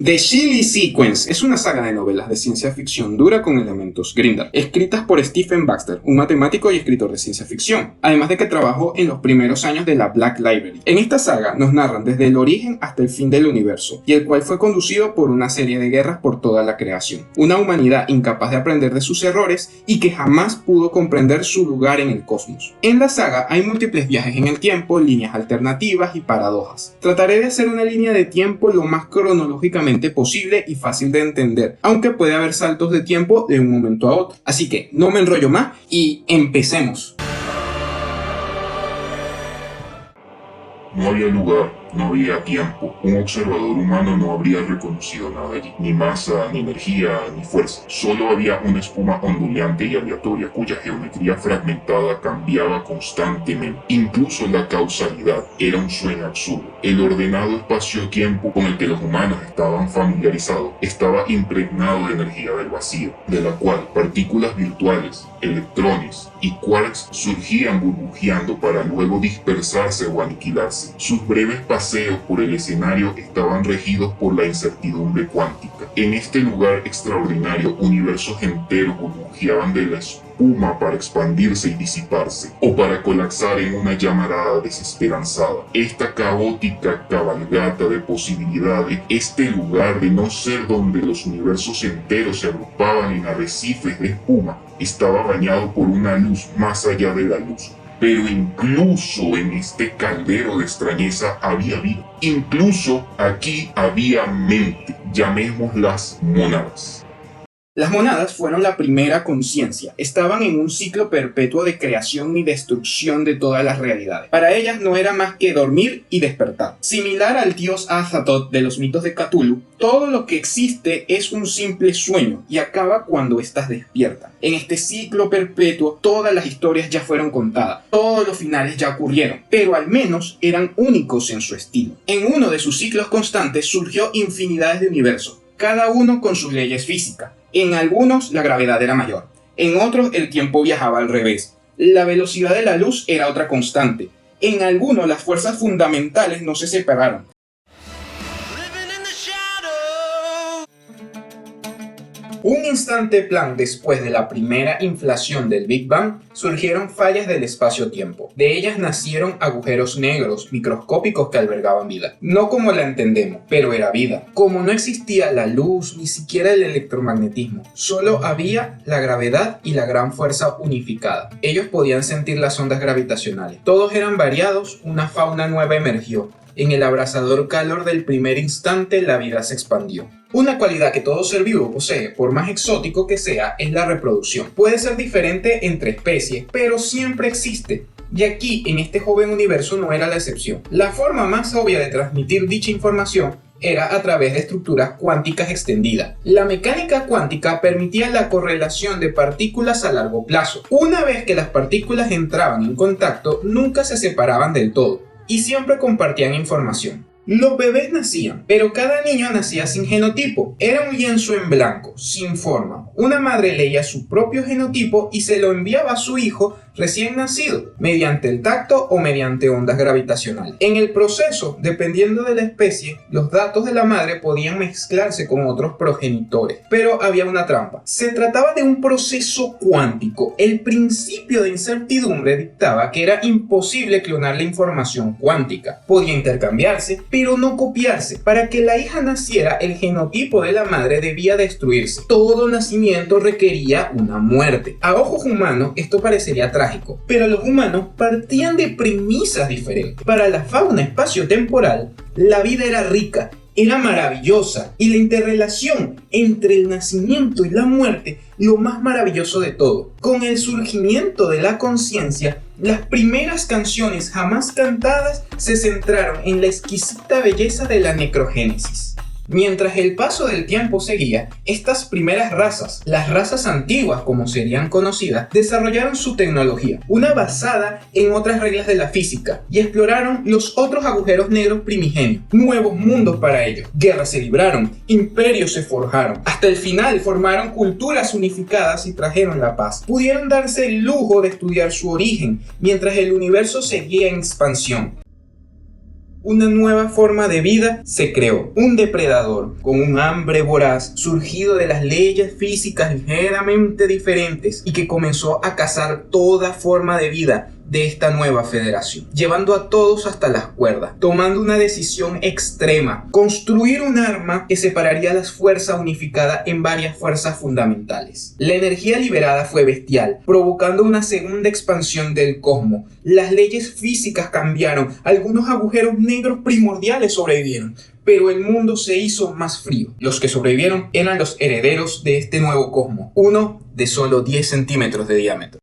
The Shelley Sequence es una saga de novelas de ciencia ficción dura con elementos Grindr, escritas por Stephen Baxter, un matemático y escritor de ciencia ficción, además de que trabajó en los primeros años de la Black Library. En esta saga nos narran desde el origen hasta el fin del universo, y el cual fue conducido por una serie de guerras por toda la creación. Una humanidad incapaz de aprender de sus errores y que jamás pudo comprender su lugar en el cosmos. En la saga hay múltiples viajes en el tiempo, líneas alternativas y paradojas. Trataré de hacer una línea de tiempo lo más cronológicamente posible y fácil de entender, aunque puede haber saltos de tiempo de un momento a otro. Así que no me enrollo más y empecemos. No había lugar, no había tiempo. Un observador humano no habría reconocido nada allí. Ni masa, ni energía, ni fuerza. Solo había una espuma ondulante y aleatoria cuya geometría fragmentada cambiaba constantemente. Incluso la causalidad era un sueño absurdo. El ordenado espacio-tiempo con el que los humanos estaban familiarizados estaba impregnado de energía del vacío, de la cual partículas virtuales, electrones y quarks surgían burbujeando para luego dispersarse o aniquilarse. Sus breves paseos por el escenario estaban regidos por la incertidumbre cuántica. En este lugar extraordinario, universos enteros burbujeaban de la espuma para expandirse y disiparse, o para colapsar en una llamarada desesperanzada. Esta caótica cabalgata de posibilidades, este lugar de no ser donde los universos enteros se agrupaban en arrecifes de espuma, estaba bañado por una luz más allá de la luz. Pero incluso en este caldero de extrañeza había vida. Incluso aquí había mente, llamémoslas mónadas. Las monadas fueron la primera conciencia. Estaban en un ciclo perpetuo de creación y destrucción de todas las realidades. Para ellas no era más que dormir y despertar. Similar al dios Azathoth de los mitos de Cthulhu, todo lo que existe es un simple sueño y acaba cuando estás despierta. En este ciclo perpetuo, todas las historias ya fueron contadas, todos los finales ya ocurrieron, pero al menos eran únicos en su estilo. En uno de sus ciclos constantes surgió infinidades de universos, cada uno con sus leyes físicas. En algunos la gravedad era mayor, en otros el tiempo viajaba al revés, la velocidad de la luz era otra constante, en algunos las fuerzas fundamentales no se separaron. Un instante plan después de la primera inflación del Big Bang, surgieron fallas del espacio-tiempo. De ellas nacieron agujeros negros microscópicos que albergaban vida. No como la entendemos, pero era vida. Como no existía la luz, ni siquiera el electromagnetismo, solo había la gravedad y la gran fuerza unificada. Ellos podían sentir las ondas gravitacionales. Todos eran variados, una fauna nueva emergió. En el abrasador calor del primer instante, la vida se expandió. Una cualidad que todo ser vivo posee, por más exótico que sea, es la reproducción. Puede ser diferente entre especies, pero siempre existe. Y aquí, en este joven universo, no era la excepción. La forma más obvia de transmitir dicha información era a través de estructuras cuánticas extendidas. La mecánica cuántica permitía la correlación de partículas a largo plazo. Una vez que las partículas entraban en contacto, nunca se separaban del todo y siempre compartían información. Los bebés nacían, pero cada niño nacía sin genotipo. Era un lienzo en blanco, sin forma. Una madre leía su propio genotipo y se lo enviaba a su hijo recién nacido, mediante el tacto o mediante ondas gravitacionales. En el proceso, dependiendo de la especie, los datos de la madre podían mezclarse con otros progenitores. Pero había una trampa. Se trataba de un proceso cuántico. El principio de incertidumbre dictaba que era imposible clonar la información cuántica. Podía intercambiarse, pero no copiarse. Para que la hija naciera, el genotipo de la madre debía destruirse. Todo nacimiento requería una muerte. A ojos humanos, esto parecería trágico, pero los humanos partían de premisas diferentes. Para la fauna espaciotemporal, la vida era rica, era maravillosa, y la interrelación entre el nacimiento y la muerte, lo más maravilloso de todo. Con el surgimiento de la conciencia, las primeras canciones jamás cantadas se centraron en la exquisita belleza de la necrogénesis. Mientras el paso del tiempo seguía, estas primeras razas, las razas antiguas como serían conocidas, desarrollaron su tecnología, una basada en otras reglas de la física, y exploraron los otros agujeros negros primigenios, nuevos mundos para ellos. Guerras se libraron, imperios se forjaron, hasta el final formaron culturas unificadas y trajeron la paz. Pudieron darse el lujo de estudiar su origen, mientras el universo seguía en expansión. una nueva forma de vida se creó. Un depredador con un hambre voraz surgido de las leyes físicas ligeramente diferentes y que comenzó a cazar toda forma de vida de esta nueva federación, llevando a todos hasta las cuerdas, tomando una decisión extrema: construir un arma que separaría las fuerzas unificadas en varias fuerzas fundamentales. La energía liberada fue bestial, provocando una segunda expansión del cosmos. Las leyes físicas cambiaron, algunos agujeros negros primordiales sobrevivieron, pero el mundo se hizo más frío. Los que sobrevivieron eran los herederos de este nuevo cosmos, uno de solo 10 centímetros de diámetro.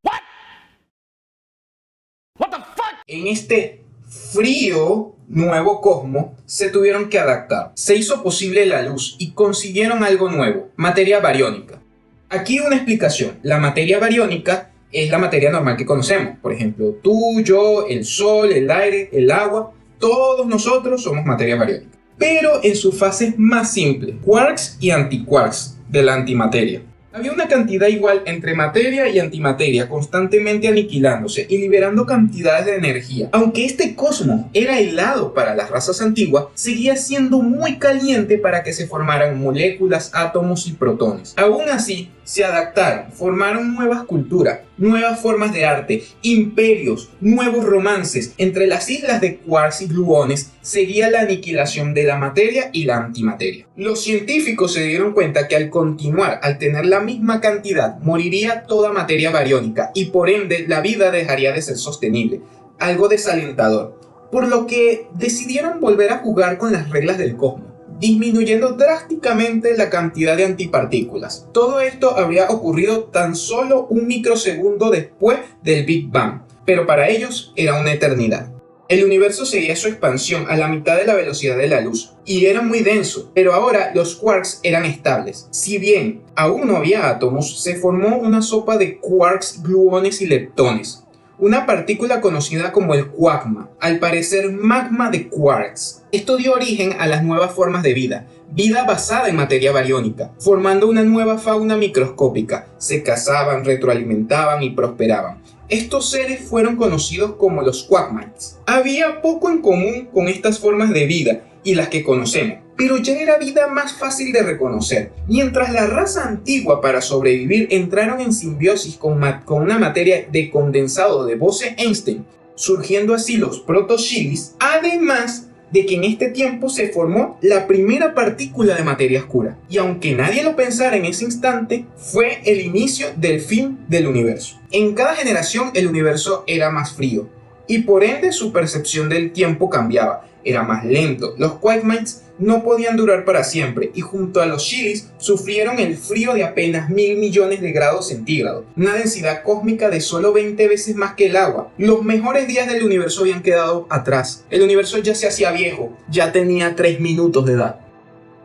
En este frío nuevo cosmos se tuvieron que adaptar. Se hizo posible la luz y consiguieron algo nuevo: materia bariónica. Aquí una explicación: la materia bariónica es la materia normal que conocemos. Por ejemplo, tú, yo, el sol, el aire, el agua, todos nosotros somos materia bariónica. Pero en sus fases más simples, quarks y antiquarks de la antimateria. Había una cantidad igual entre materia y antimateria constantemente aniquilándose y liberando cantidades de energía. Aunque este cosmos era helado para las razas antiguas, seguía siendo muy caliente para que se formaran moléculas, átomos y protones. Aún así, se adaptaron, formaron nuevas culturas, nuevas formas de arte, imperios, nuevos romances. Entre las islas de quarks y gluones seguía la aniquilación de la materia y la antimateria. Los científicos se dieron cuenta que al continuar, al tener la misma cantidad, moriría toda materia bariónica y por ende la vida dejaría de ser sostenible, algo desalentador, por lo que decidieron volver a jugar con las reglas del cosmos, disminuyendo drásticamente la cantidad de antipartículas. Todo esto habría ocurrido tan solo un microsegundo después del Big Bang, pero para ellos era una eternidad. El universo seguía su expansión a la mitad de la velocidad de la luz y era muy denso, pero ahora los quarks eran estables. Si bien aún no había átomos, se formó una sopa de quarks, gluones y leptones, una partícula conocida como el quagma, al parecer magma de quarks. Esto dio origen a las nuevas formas de vida, vida basada en materia bariónica, formando una nueva fauna microscópica. Se cazaban, retroalimentaban y prosperaban. Estos seres fueron conocidos como los quagmites. Había poco en común con estas formas de vida y las que conocemos, pero ya era vida más fácil de reconocer. Mientras la raza antigua, para sobrevivir, entraron en simbiosis con una materia de condensado de Bose-Einstein, surgiendo así los proto-chilis, además de que en este tiempo se formó la primera partícula de materia oscura. Y aunque nadie lo pensara en ese instante, fue el inicio del fin del universo. En cada generación el universo era más frío, y por ende su percepción del tiempo cambiaba, era más lento. Los quagmites no podían durar para siempre, y junto a los chilis sufrieron el frío de apenas 1000 millones de grados centígrados, una densidad cósmica de solo 20 veces más que el agua. Los mejores días del universo habían quedado atrás. El universo ya se hacía viejo, ya tenía 3 minutos de edad.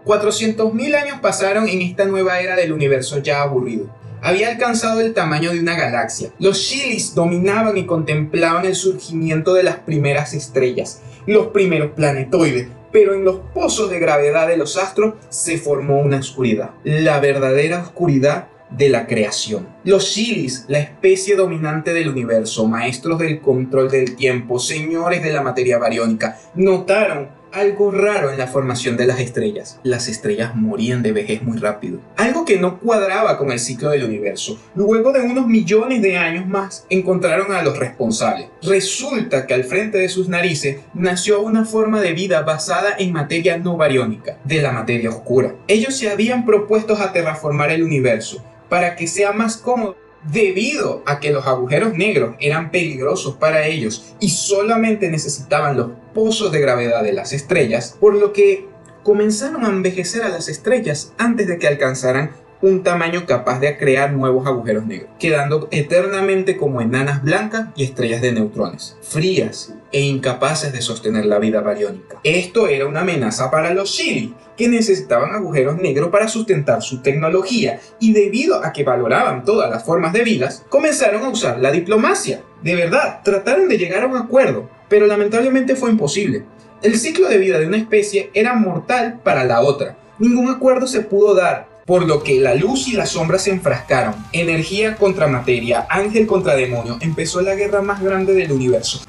400.000 años pasaron en esta nueva era del universo ya aburrido. Había alcanzado el tamaño de una galaxia. Los chilis dominaban y contemplaban el surgimiento de las primeras estrellas, los primeros planetoides, pero en los pozos de gravedad de los astros se formó una oscuridad, la verdadera oscuridad de la creación. Los chilis, la especie dominante del universo, maestros del control del tiempo, señores de la materia bariónica, notaron algo raro en la formación de las estrellas. Las estrellas morían de vejez muy rápido, algo que no cuadraba con el ciclo del universo. Luego de unos millones de años más, encontraron a los responsables. Resulta que al frente de sus narices nació una forma de vida basada en materia no bariónica, de la materia oscura. Ellos se habían propuesto a terraformar el universo para que sea más cómodo, debido a que los agujeros negros eran peligrosos para ellos y solamente necesitaban los pozos de gravedad de las estrellas, por lo que comenzaron a envejecer a las estrellas antes de que alcanzaran un tamaño capaz de crear nuevos agujeros negros, quedando eternamente como enanas blancas y estrellas de neutrones, frías e incapaces de sostener la vida bariónica. Esto era una amenaza para los chilis, que necesitaban agujeros negros para sustentar su tecnología, y debido a que valoraban todas las formas de vidas, comenzaron a usar la diplomacia. De verdad, trataron de llegar a un acuerdo, pero lamentablemente fue imposible. El ciclo de vida de una especie era mortal para la otra. Ningún acuerdo se pudo dar, por lo que la luz y la sombra se enfrascaron. Energía contra materia, ángel contra demonio. Empezó la guerra más grande del universo.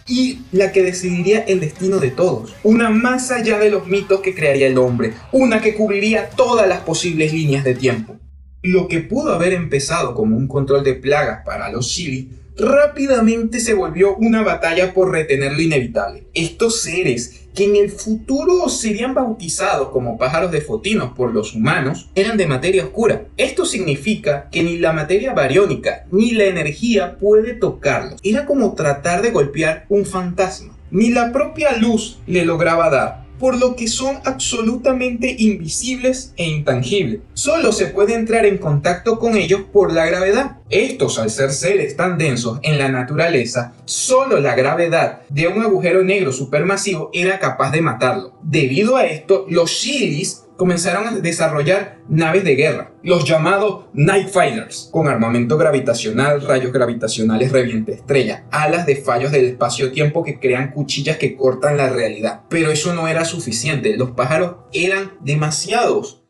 y la que decidiría el destino de todos. Una más allá de los mitos que crearía el hombre, una que cubriría todas las posibles líneas de tiempo. Lo que pudo haber empezado como un control de plagas para los Xili, rápidamente se volvió una batalla por retener lo inevitable. Estos seres, que en el futuro serían bautizados como pájaros de Fotinos por los humanos, eran de materia oscura. Esto significa que ni la materia bariónica ni la energía puede tocarlos. Era como tratar de golpear un fantasma. Ni la propia luz le lograba dar, por lo que son absolutamente invisibles e intangibles. Solo se puede entrar en contacto con ellos por la gravedad. Estos, al ser seres tan densos en la naturaleza, solo la gravedad de un agujero negro supermasivo era capaz de matarlo. Debido a esto, los Xilis comenzaron a desarrollar naves de guerra, los llamados Night Fighters, con armamento gravitacional, rayos gravitacionales reviente estrella, alas de fallos del espacio-tiempo que crean cuchillas que cortan la realidad. Pero eso no era suficiente, los pájaros eran demasiados.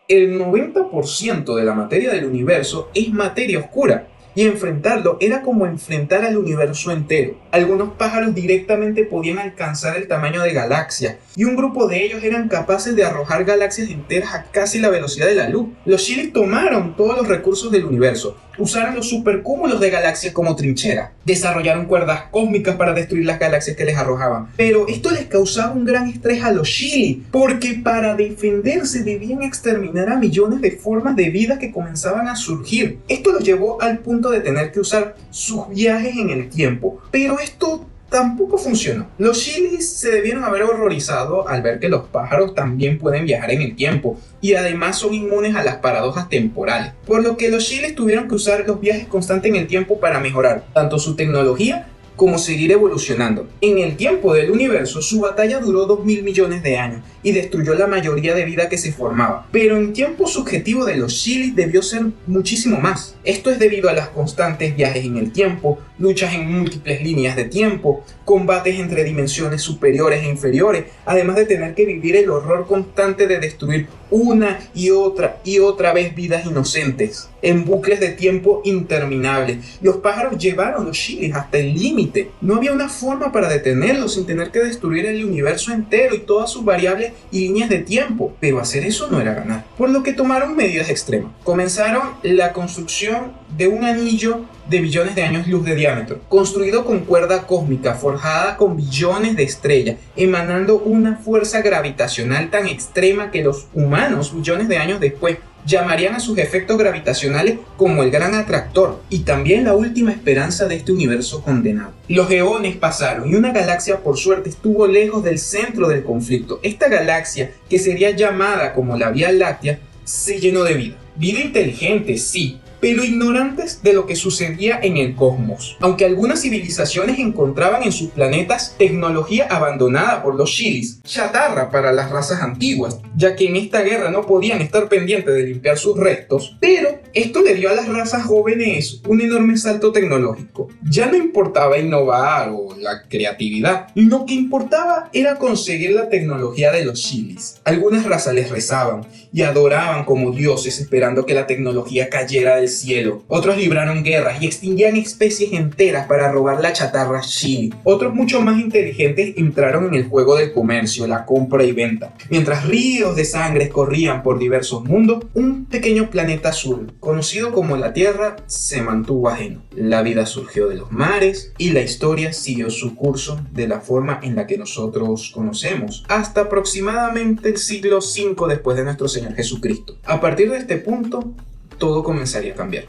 El 90% de la materia del universo es materia oscura, y enfrentarlo era como enfrentar al universo entero. Algunos pájaros directamente podían alcanzar el tamaño de galaxias, y un grupo de ellos eran capaces de arrojar galaxias enteras a casi la velocidad de la luz. Los Xili tomaron todos los recursos del universo, usaron los supercúmulos de galaxias como trinchera, desarrollaron cuerdas cósmicas para destruir las galaxias que les arrojaban. Pero esto les causaba un gran estrés a los Xili, porque para defenderse debían exterminar a millones de formas de vida que comenzaban a surgir. Esto los llevó al punto de tener que usar sus viajes en el tiempo, pero esto tampoco funcionó. Los Xilis se debieron haber horrorizado al ver que los pájaros también pueden viajar en el tiempo y además son inmunes a las paradojas temporales, por lo que los Xilis tuvieron que usar los viajes constantes en el tiempo para mejorar tanto su tecnología como seguir evolucionando. En el tiempo del universo, su batalla duró 2.000 millones de años y destruyó la mayoría de vida que se formaba. Pero en tiempo subjetivo de los Xili debió ser muchísimo más. Esto es debido a los constantes viajes en el tiempo, luchas en múltiples líneas de tiempo, combates entre dimensiones superiores e inferiores, además de tener que vivir el horror constante de destruir una y otra vez vidas inocentes, en bucles de tiempo interminables. Los pájaros llevaron los Xilis hasta el límite. No había una forma para detenerlos sin tener que destruir el universo entero y todas sus variables y líneas de tiempo. Pero hacer eso no era ganar, por lo que tomaron medidas extremas. Comenzaron la construcción de un anillo de billones de años luz de diámetro, construido con cuerda cósmica, forjada con billones de estrellas, emanando una fuerza gravitacional tan extrema que los humanos, millones de años después, llamarían a sus efectos gravitacionales como el gran atractor y también la última esperanza de este universo condenado. Los eones pasaron y una galaxia por suerte estuvo lejos del centro del conflicto. Esta galaxia, que sería llamada como la Vía Láctea, se llenó de vida. Vida inteligente, sí, pero ignorantes de lo que sucedía en el cosmos. Aunque algunas civilizaciones encontraban en sus planetas tecnología abandonada por los Xilis, chatarra para las razas antiguas, ya que en esta guerra no podían estar pendientes de limpiar sus restos, pero esto le dio a las razas jóvenes un enorme salto tecnológico. Ya no importaba innovar o la creatividad, lo que importaba era conseguir la tecnología de los Xilis. Algunas razas les rezaban y adoraban como dioses, esperando que la tecnología cayera del cielo. Otros libraron guerras y extinguían especies enteras para robar la chatarra Xili. Otros mucho más inteligentes entraron en el juego del comercio, la compra y venta. Mientras ríos de sangre corrían por diversos mundos, un pequeño planeta azul, conocido como la Tierra, se mantuvo ajeno. La vida surgió de los mares y la historia siguió su curso de la forma en la que nosotros conocemos, hasta aproximadamente el siglo V después de nuestro Señor Jesucristo. A partir de este punto, todo comenzaría a cambiar.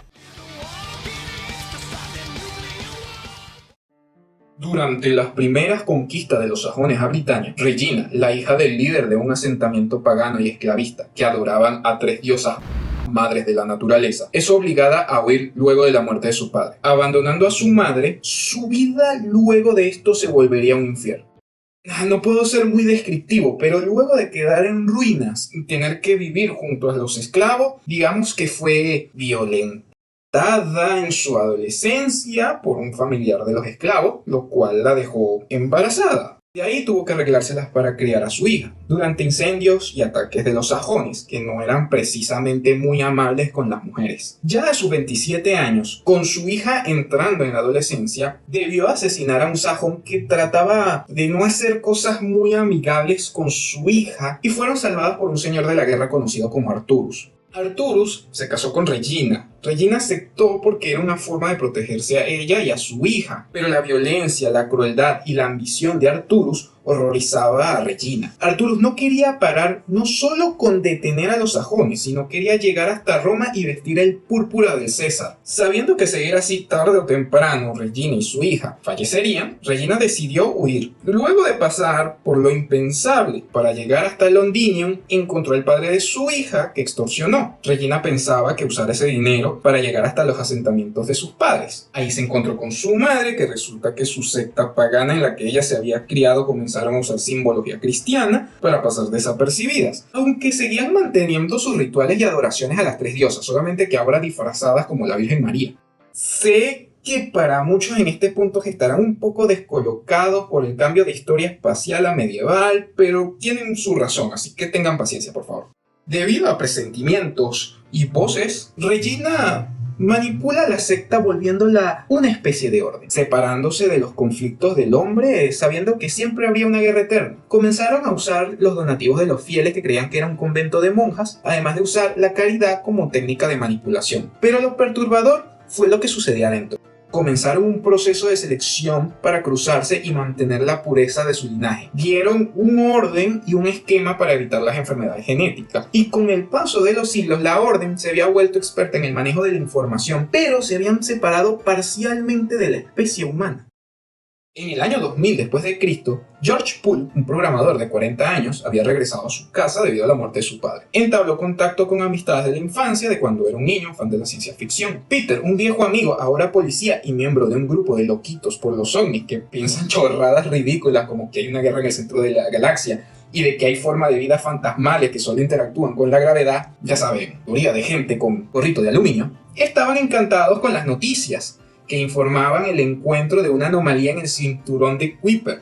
Durante las primeras conquistas de los sajones a Britania, Regina, la hija del líder de un asentamiento pagano y esclavista que adoraban a 3 diosas madres de la naturaleza, es obligada a huir luego de la muerte de su padre. Abandonando a su madre, su vida luego de esto se volvería un infierno. No puedo ser muy descriptivo, pero luego de quedar en ruinas y tener que vivir junto a los esclavos, digamos que fue violentada en su adolescencia por un familiar de los esclavos, lo cual la dejó embarazada. De ahí tuvo que arreglárselas para criar a su hija, durante incendios y ataques de los sajones, que no eran precisamente muy amables con las mujeres. Ya a sus 27 años, con su hija entrando en la adolescencia, debió asesinar a un sajón que trataba de no hacer cosas muy amigables con su hija y fueron salvadas por un señor de la guerra conocido como Arturus. Arturus se casó con Regina. Regina aceptó porque era una forma de protegerse a ella y a su hija, pero la violencia, la crueldad y la ambición de Arturus horrorizaba a Regina. Arturus no quería parar no solo con detener a los sajones, sino quería llegar hasta Roma y vestir el púrpura del César. Sabiendo que seguir así tarde o temprano Regina y su hija fallecerían, Regina decidió huir. Luego de pasar por lo impensable para llegar hasta Londinium, encontró al padre de su hija que extorsionó. Regina pensaba que usar ese dinero para llegar hasta los asentamientos de sus padres. Ahí se encontró con su madre, que resulta que su secta pagana en la que ella se había criado comenzaron a usar simbología cristiana para pasar desapercibidas, aunque seguían manteniendo sus rituales y adoraciones a las tres diosas, solamente que ahora disfrazadas como la Virgen María. Sé que para muchos en este punto estarán un poco descolocados por el cambio de historia espacial a medieval, pero tienen su razón, así que tengan paciencia, por favor. Debido a presentimientos y voces, Regina manipula a la secta volviéndola una especie de orden, separándose de los conflictos del hombre, sabiendo que siempre habría una guerra eterna. Comenzaron a usar los donativos de los fieles que creían que era un convento de monjas, además de usar la caridad como técnica de manipulación. Pero lo perturbador fue lo que sucedía adentro. Comenzaron un proceso de selección para cruzarse y mantener la pureza de su linaje. Dieron un orden y un esquema para evitar las enfermedades genéticas. Y con el paso de los siglos, la orden se había vuelto experta en el manejo de la información, pero se habían separado parcialmente de la especie humana. En el año 2000 después de Cristo, George Poole, un programador de 40 años, había regresado a su casa debido a la muerte de su padre. Entabló contacto con amistades de la infancia de cuando era un niño fan de la ciencia ficción. Peter, un viejo amigo, ahora policía y miembro de un grupo de loquitos por los ovnis que piensan chorradas ridículas como que hay una guerra en el centro de la galaxia y de que hay forma de vida fantasmales que solo interactúan con la gravedad, ya saben, teoría de gente con gorrito de aluminio, estaban encantados con las noticias que informaban el encuentro de una anomalía en el cinturón de Kuiper,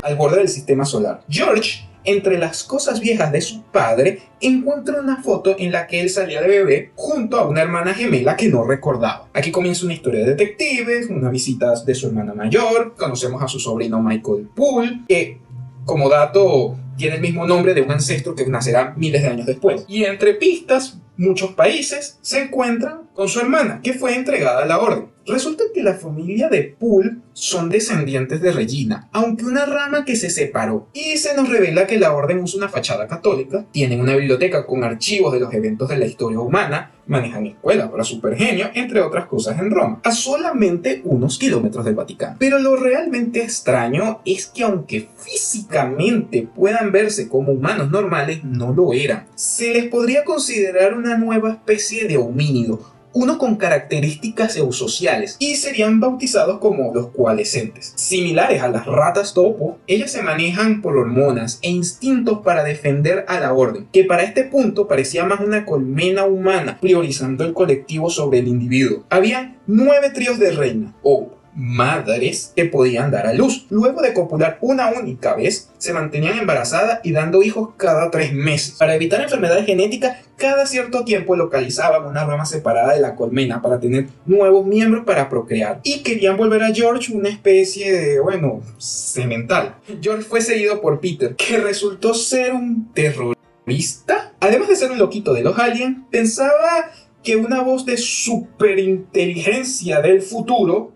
al borde del sistema solar. George, entre las cosas viejas de su padre, encuentra una foto en la que él salía de bebé junto a una hermana gemela que no recordaba. Aquí comienza una historia de detectives, unas visitas de su hermana mayor, conocemos a su sobrino Michael Poole, que, como dato, tiene el mismo nombre de un ancestro que nacerá miles de años después. Y entre pistas, muchos países se encuentran con su hermana, que fue entregada a la orden. Resulta que la familia de Poole son descendientes de Regina, aunque una rama que se separó. Y se nos revela que la orden usa una fachada católica, tienen una biblioteca con archivos de los eventos de la historia humana, manejan escuelas para supergenio, entre otras cosas en Roma, a solamente unos kilómetros del Vaticano. Pero lo realmente extraño es que aunque físicamente puedan verse como humanos normales, no lo eran. Se les podría considerar una nueva especie de homínido, uno con características eusociales, y serían bautizados como los coalescentes. Similares a las ratas topo, ellas se manejan por hormonas e instintos para defender a la orden, que para este punto parecía más una colmena humana, priorizando el colectivo sobre el individuo. Había 9 tríos de reina, o madres, que podían dar a luz. Luego de copular una única vez, se mantenían embarazadas y dando hijos cada 3 meses. Para evitar enfermedades genéticas, cada cierto tiempo localizaban una rama separada de la colmena para tener nuevos miembros para procrear. Y querían volver a George una especie de, semental. George fue seguido por Peter, que resultó ser un terrorista. Además de ser un loquito de los aliens, pensaba que una voz de superinteligencia del futuro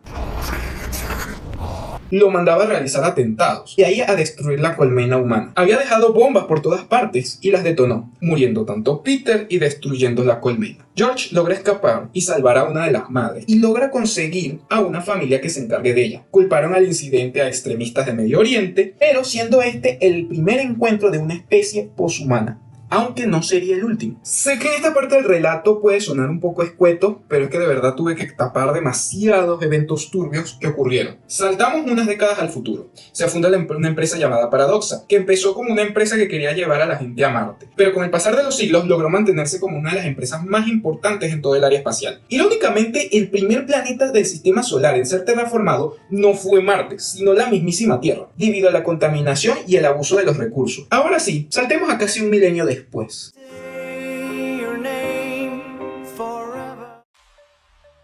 lo mandaba a realizar atentados y ahí a destruir la colmena humana. Había dejado bombas por todas partes y las detonó, muriendo tanto Peter y destruyendo la colmena. George logra escapar y salvar a una de las madres y logra conseguir a una familia que se encargue de ella. Culparon al incidente a extremistas de Medio Oriente, pero siendo este el primer encuentro de una especie poshumana. aunque no sería el último. Sé que en esta parte del relato puede sonar un poco escueto, pero es que de verdad tuve que tapar demasiados eventos turbios que ocurrieron. Saltamos unas décadas al futuro. Se funda una empresa llamada Paradoxa, que empezó como una empresa que quería llevar a la gente a Marte, pero con el pasar de los siglos logró mantenerse como una de las empresas más importantes en todo el área espacial. Irónicamente, el primer planeta del sistema solar en ser terraformado no fue Marte, sino la mismísima Tierra, debido a la contaminación y el abuso de los recursos. Ahora sí, saltemos a casi un milenio después.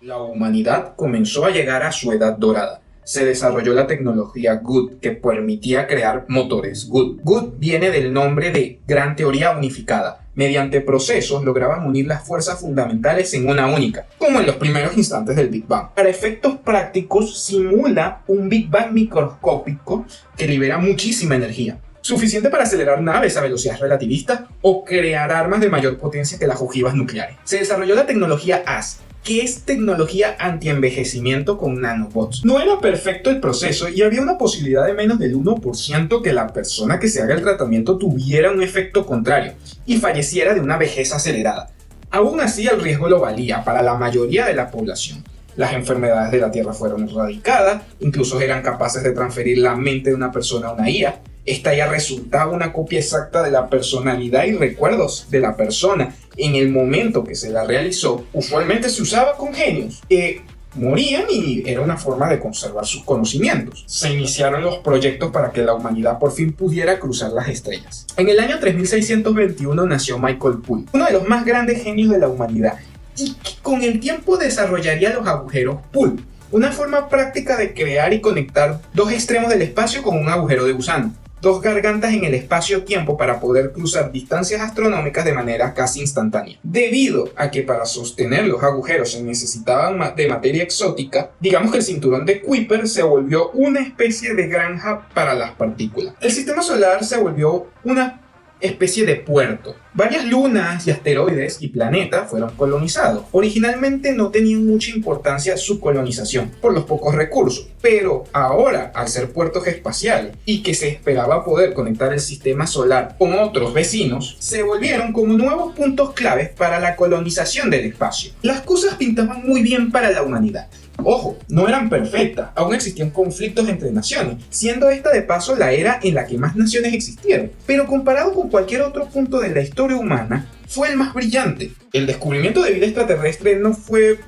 La humanidad comenzó a llegar a su edad dorada. Se desarrolló la tecnología Good, que permitía crear motores Good. Good viene del nombre de Gran Teoría Unificada. Mediante procesos lograban unir las fuerzas fundamentales en una única, como en los primeros instantes del Big Bang. Para efectos prácticos, simula un Big Bang microscópico que libera muchísima energía, suficiente para acelerar naves a velocidades relativistas o crear armas de mayor potencia que las ojivas nucleares. Se desarrolló la tecnología AS, que es tecnología anti-envejecimiento con nanobots. No era perfecto el proceso y había una posibilidad de menos del 1% que la persona que se haga el tratamiento tuviera un efecto contrario y falleciera de una vejez acelerada. Aún así, el riesgo lo valía para la mayoría de la población. Las enfermedades de la Tierra fueron erradicadas, incluso eran capaces de transferir la mente de una persona a una IA. Esta ya resultaba una copia exacta de la personalidad y recuerdos de la persona en el momento que se la realizó. Usualmente se usaba con genios que morían y era una forma de conservar sus conocimientos. Se iniciaron los proyectos para que la humanidad por fin pudiera cruzar las estrellas. En el año 3621 nació Michael Poole, uno de los más grandes genios de la humanidad, y que con el tiempo desarrollaría los agujeros Poole, una forma práctica de crear y conectar dos extremos del espacio con un agujero de gusano. Dos gargantas en el espacio-tiempo para poder cruzar distancias astronómicas de manera casi instantánea. Debido a que para sostener los agujeros se necesitaban de materia exótica, digamos que el cinturón de Kuiper se volvió una especie de granja para las partículas. El sistema solar se volvió una especie de puerto. Varias lunas y asteroides y planetas fueron colonizados. Originalmente no tenían mucha importancia su colonización por los pocos recursos, pero ahora, al ser puertos espaciales y que se esperaba poder conectar el sistema solar con otros vecinos, se volvieron como nuevos puntos claves para la colonización del espacio. Las cosas pintaban muy bien para la humanidad. Ojo, no eran perfectas, aún existían conflictos entre naciones, siendo esta de paso la era en la que más naciones existieron, pero comparado con cualquier otro punto de la historia humana, fue el más brillante. El descubrimiento de vida extraterrestre no fue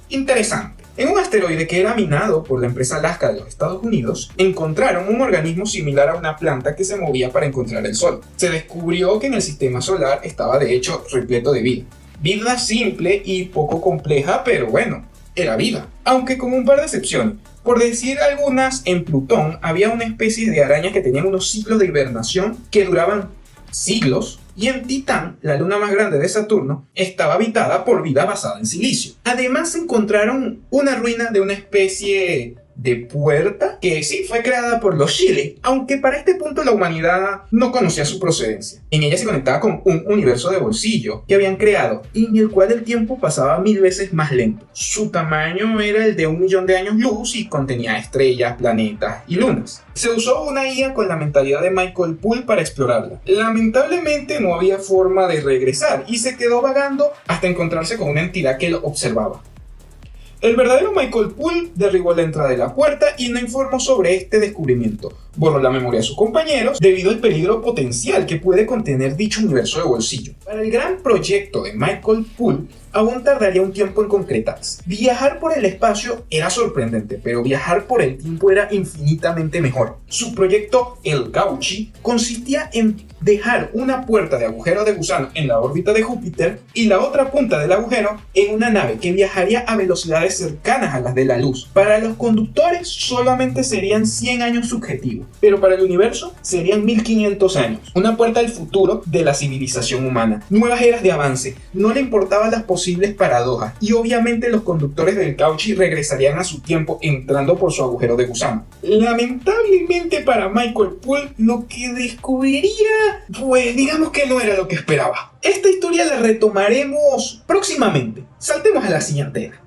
interesante. En un asteroide que era minado por la empresa Alaska de los Estados Unidos, encontraron un organismo similar a una planta que se movía para encontrar el Sol. Se descubrió que en el sistema solar estaba de hecho repleto de vida. Vida simple y poco compleja, pero bueno, era vida, aunque con un par de excepciones. Por decir algunas, en Plutón había una especie de arañas que tenían unos ciclos de hibernación que duraban siglos, y en Titán, la luna más grande de Saturno, estaba habitada por vida basada en silicio. Además encontraron una ruina de una especie de puerta que sí fue creada por los Chile, aunque para este punto la humanidad no conocía su procedencia. En ella se conectaba con un universo de bolsillo que habían creado y en el cual el tiempo pasaba 1000 veces más lento. Su tamaño era el de 1 millón de años luz y contenía estrellas, planetas y lunas. Se usó una IA con la mentalidad de Michael Poole para explorarla. Lamentablemente no había forma de regresar y se quedó vagando hasta encontrarse con una entidad que lo observaba. El verdadero Michael Poole derribó la entrada de la puerta y no informó sobre este descubrimiento. Borró la memoria de sus compañeros debido al peligro potencial que puede contener dicho universo de bolsillo. Para el gran proyecto de Michael Poole, aún tardaría un tiempo en concretarse. Viajar por el espacio era sorprendente, pero viajar por el tiempo era infinitamente mejor. Su proyecto, el Cauchy, consistía en dejar una puerta de agujero de gusano en la órbita de Júpiter y la otra punta del agujero en una nave que viajaría a velocidades cercanas a las de la luz. Para los conductores solamente serían 100 años subjetivos, pero para el universo serían 1500 años. Una puerta al futuro de la civilización humana. Nuevas eras de avance. No le importaban las posibles paradojas y obviamente los conductores del Cauchy regresarían a su tiempo entrando por su agujero de gusano. Lamentablemente para Michael Poole, lo que descubriría, pues digamos que no era lo que esperaba. Esta historia la retomaremos próximamente. Saltemos a la siguiente era.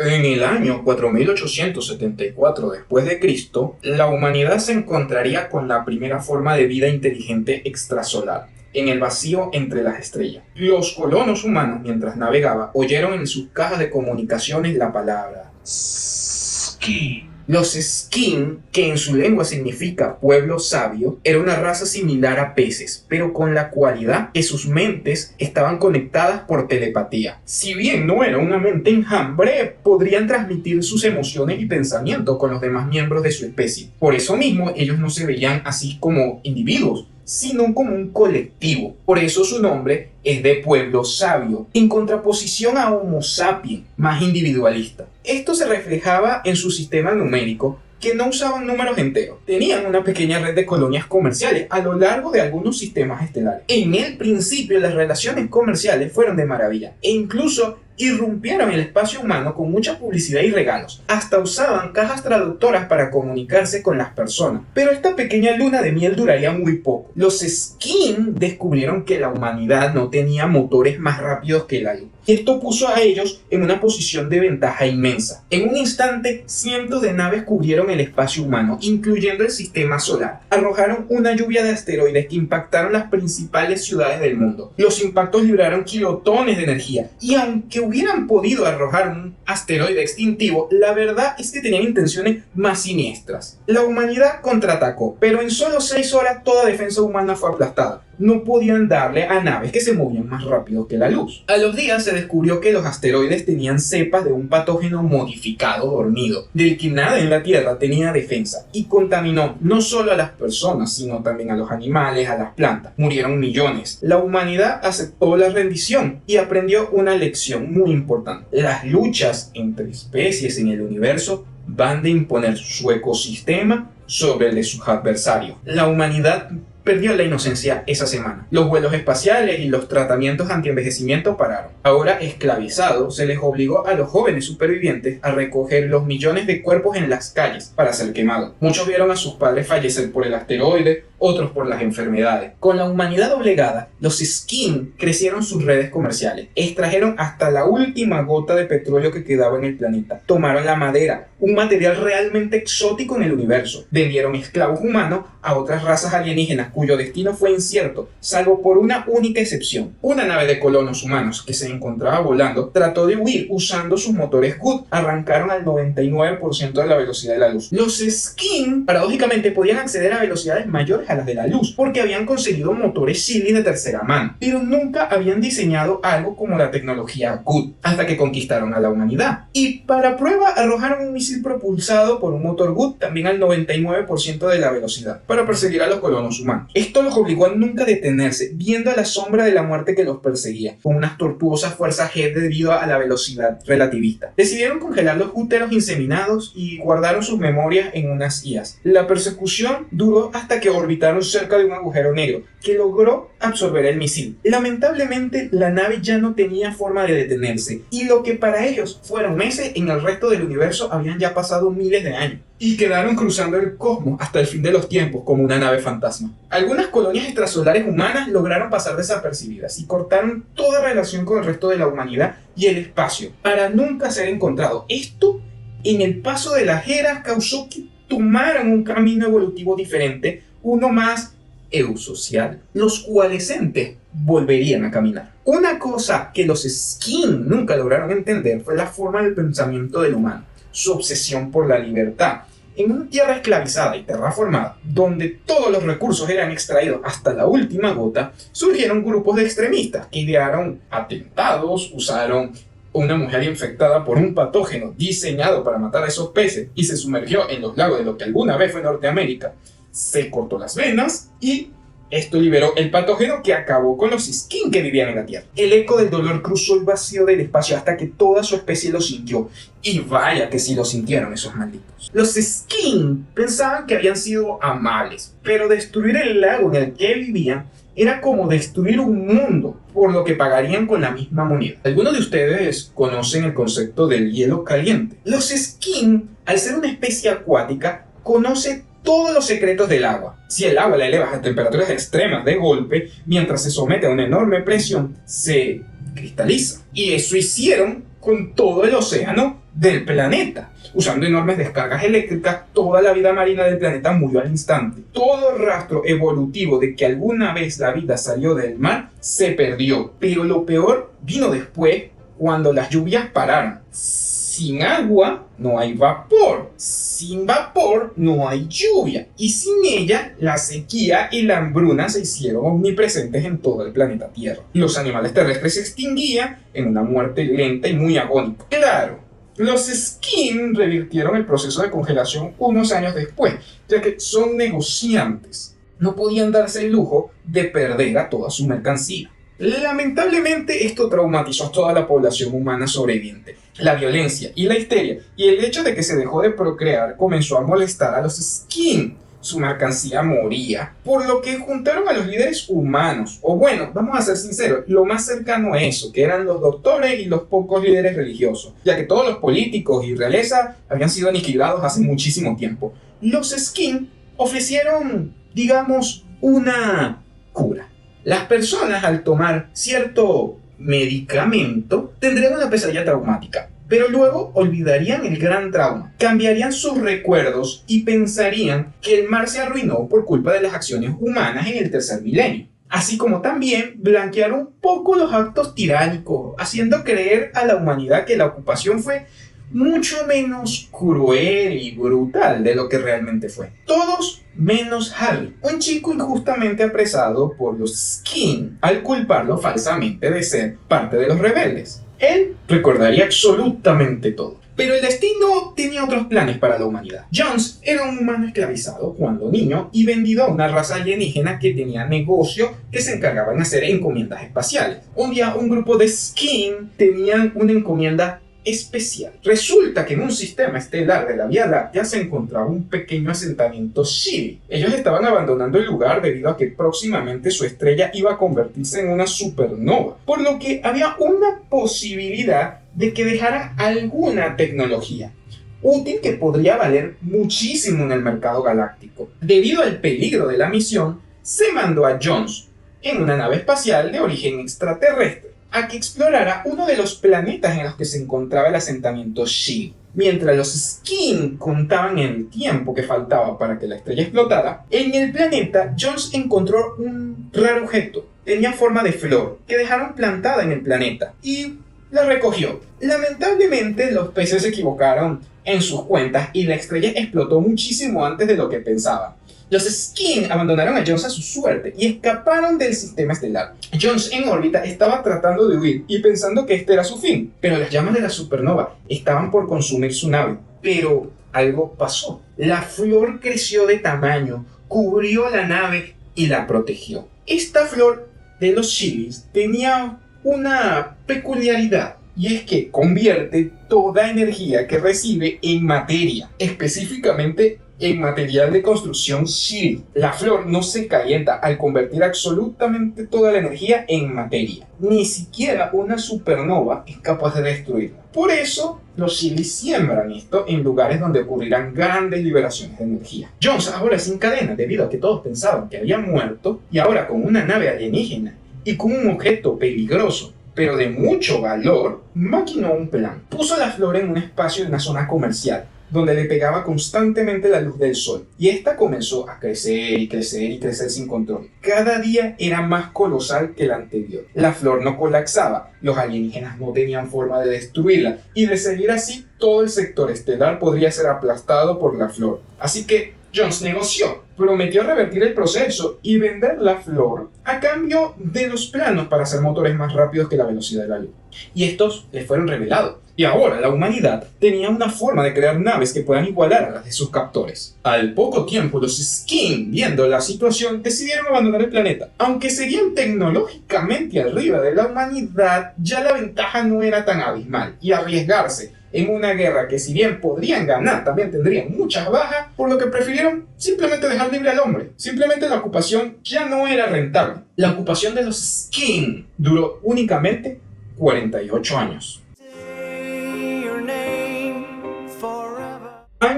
En el año 4874 después de Cristo, la humanidad se encontraría con la primera forma de vida inteligente extrasolar, en el vacío entre las estrellas. Los colonos humanos, mientras navegaban, oyeron en sus cajas de comunicaciones la palabra Skin. Los Skin, que en su lengua significa pueblo sabio, era una raza similar a peces, pero con la cualidad que sus mentes estaban conectadas por telepatía. Si bien no era una mente enjambre, podrían transmitir sus emociones y pensamientos con los demás miembros de su especie. Por eso mismo, ellos no se veían así como individuos, sino como un colectivo. Por eso su nombre es de pueblo sabio, en contraposición a Homo sapiens, más individualista. Esto se reflejaba en su sistema numérico, que no usaban números enteros. Tenían una pequeña red de colonias comerciales a lo largo de algunos sistemas estelares. En el principio, las relaciones comerciales fueron de maravilla, e incluso irrumpieron el espacio humano con mucha publicidad y regalos. Hasta usaban cajas traductoras para comunicarse con las personas. Pero esta pequeña luna de miel duraría muy poco. Los Skin descubrieron que la humanidad no tenía motores más rápidos que la luz. Esto puso a ellos en una posición de ventaja inmensa. En un instante, cientos de naves cubrieron el espacio humano, incluyendo el sistema solar. Arrojaron una lluvia de asteroides que impactaron las principales ciudades del mundo. Los impactos libraron kilotones de energía, y aunque hubieran podido arrojar un asteroide extintivo, la verdad es que tenían intenciones más siniestras. La humanidad contraatacó, pero en solo 6 horas toda defensa humana fue aplastada. No podían darle a naves que se movían más rápido que la luz. A los días se descubrió que los asteroides tenían cepas de un patógeno modificado dormido, del que nada en la Tierra tenía defensa, y contaminó no solo a las personas, sino también a los animales, a las plantas. Murieron millones. La humanidad aceptó la rendición y aprendió una lección muy importante. Las luchas entre especies en el universo van de imponer su ecosistema sobre el de sus adversarios. La humanidad perdió la inocencia esa semana. Los vuelos espaciales y los tratamientos anti-envejecimiento pararon. Ahora esclavizados, se les obligó a los jóvenes supervivientes a recoger los millones de cuerpos en las calles para ser quemados. Muchos vieron a sus padres fallecer por el asteroide, otros por las enfermedades. Con la humanidad doblegada, los Skin crecieron sus redes comerciales, extrajeron hasta la última gota de petróleo que quedaba en el planeta, tomaron la madera, un material realmente exótico en el universo, vendieron esclavos humanos a otras razas alienígenas cuyo destino fue incierto, salvo por una única excepción. Una nave de colonos humanos que se encontraba volando trató de huir usando sus motores Good, arrancaron al 99% de la velocidad de la luz. Los Skin, paradójicamente, podían acceder a velocidades mayores a las de la luz, porque habían conseguido motores Silly de tercera mano, pero nunca habían diseñado algo como la tecnología Good, hasta que conquistaron a la humanidad. Y para prueba arrojaron un misil propulsado por un motor Good también al 99% de la velocidad, para perseguir a los colonos humanos. Esto los obligó a nunca detenerse, viendo a la sombra de la muerte que los perseguía, con unas tortuosas fuerzas G debido a la velocidad relativista. Decidieron congelar los úteros inseminados y guardaron sus memorias en unas IAs. La persecución duró hasta que orbitaron cerca de un agujero negro, que logró absorber el misil. Lamentablemente, la nave ya no tenía forma de detenerse, y lo que para ellos fueron meses, en el resto del universo habían ya pasado miles de años, y quedaron cruzando el cosmos hasta el fin de los tiempos como una nave fantasma. Algunas colonias extrasolares humanas lograron pasar desapercibidas y cortaron toda relación con el resto de la humanidad y el espacio, para nunca ser encontrados. Esto, en el paso de las eras, causó que tomaran un camino evolutivo diferente, uno más eusocial. Los coalescentes volverían a caminar. Una cosa que los Skin nunca lograron entender fue la forma del pensamiento del humano, su obsesión por la libertad. En una tierra esclavizada y terraformada, donde todos los recursos eran extraídos hasta la última gota, surgieron grupos de extremistas que idearon atentados, usaron una mujer infectada por un patógeno diseñado para matar a esos peces y se sumergió en los lagos de lo que alguna vez fue Norteamérica. Se cortó las venas y esto liberó el patógeno que acabó con los Skin que vivían en la Tierra. El eco del dolor cruzó el vacío del espacio hasta que toda su especie lo sintió. Y vaya que sí lo sintieron esos malditos. Los Skin pensaban que habían sido amables, pero destruir el lago en el que vivían era como destruir un mundo, por lo que pagarían con la misma moneda. Algunos de ustedes conocen el concepto del hielo caliente. Los Skin, al ser una especie acuática, conoce todos los secretos del agua. Si el agua la elevas a temperaturas extremas de golpe, mientras se somete a una enorme presión, se cristaliza. Y eso hicieron con todo el océano del planeta. Usando enormes descargas eléctricas, toda la vida marina del planeta murió al instante. Todo rastro evolutivo de que alguna vez la vida salió del mar se perdió. Pero lo peor vino después, cuando las lluvias pararon. Sin agua no hay vapor, sin vapor no hay lluvia, y sin ella la sequía y la hambruna se hicieron omnipresentes en todo el planeta Tierra. Los animales terrestres se extinguían en una muerte lenta y muy agónica. Claro, los Skin revirtieron el proceso de congelación unos años después, ya que son negociantes. No podían darse el lujo de perder a toda su mercancía. Lamentablemente, esto traumatizó a toda la población humana sobreviviente. La violencia y la histeria y el hecho de que se dejó de procrear comenzó a molestar a los Skin. Su mercancía moría, por lo que juntaron a los líderes humanos, o bueno, vamos a ser sinceros, lo más cercano a eso, que eran los doctores y los pocos líderes religiosos, ya que todos los políticos y realeza habían sido aniquilados hace muchísimo tiempo. Los Skin ofrecieron, digamos, una cura. Las personas, al tomar cierto medicamento, tendrían una pesadilla traumática, pero luego olvidarían el gran trauma, cambiarían sus recuerdos y pensarían que el mar se arruinó por culpa de las acciones humanas en el tercer milenio. Así como también blanquear un poco los actos tiránicos, haciendo creer a la humanidad que la ocupación fue mucho menos cruel y brutal de lo que realmente fue. Todos menos Harry, un chico injustamente apresado por los Skin al culparlo falsamente de ser parte de los rebeldes. Él recordaría absolutamente todo. Pero el destino tenía otros planes para la humanidad. Jones era un humano esclavizado cuando niño y vendido a una raza alienígena que tenía negocio que se encargaba en hacer encomiendas espaciales. Un día un grupo de Skin tenían una encomienda especial. Resulta que en un sistema estelar de la Vía Láctea se encontraba un pequeño asentamiento Shiri. Ellos estaban abandonando el lugar debido a que próximamente su estrella iba a convertirse en una supernova, por lo que había una posibilidad de que dejara alguna tecnología útil que podría valer muchísimo en el mercado galáctico. Debido al peligro de la misión, se mandó a Jones en una nave espacial de origen extraterrestre a que explorara uno de los planetas en los que se encontraba el asentamiento Shiri. Mientras los Skin contaban el tiempo que faltaba para que la estrella explotara, en el planeta Jones encontró un raro objeto. Tenía forma de flor que dejaron plantada en el planeta y la recogió. Lamentablemente los peces se equivocaron en sus cuentas y la estrella explotó muchísimo antes de lo que pensaban. Los Skin abandonaron a Jones a su suerte y escaparon del sistema estelar. Jones en órbita estaba tratando de huir y pensando que este era su fin, pero las llamas de la supernova estaban por consumir su nave. Pero algo pasó. La flor creció de tamaño, cubrió la nave y la protegió. Esta flor de los Shiris tenía una peculiaridad, y es que convierte toda energía que recibe en materia, específicamente en material de construcción Shiri. La flor no se calienta al convertir absolutamente toda la energía en materia. Ni siquiera una supernova es capaz de destruirla. Por eso, los Shiri siembran esto en lugares donde ocurrirán grandes liberaciones de energía. Jones ahora se encadena debido a que todos pensaban que había muerto, y ahora con una nave alienígena y con un objeto peligroso pero de mucho valor, maquinó un plan. Puso la flor en un espacio de una zona comercial, donde le pegaba constantemente la luz del sol, y esta comenzó a crecer y crecer y crecer sin control. Cada día era más colosal que el anterior. La flor no colapsaba, los alienígenas no tenían forma de destruirla, y de seguir así, todo el sector estelar podría ser aplastado por la flor. Así que Jones negoció, prometió revertir el proceso y vender la flor a cambio de los planos para hacer motores más rápidos que la velocidad de la luz. Y estos les fueron revelados. Y ahora la humanidad tenía una forma de crear naves que puedan igualar a las de sus captores. Al poco tiempo, los Skin, viendo la situación, decidieron abandonar el planeta. Aunque seguían tecnológicamente arriba de la humanidad, ya la ventaja no era tan abismal, y arriesgarse en una guerra que, si bien podrían ganar, también tendrían muchas bajas, por lo que prefirieron simplemente dejar libre al hombre. Simplemente la ocupación ya no era rentable. La ocupación de los Skin duró únicamente 48 años.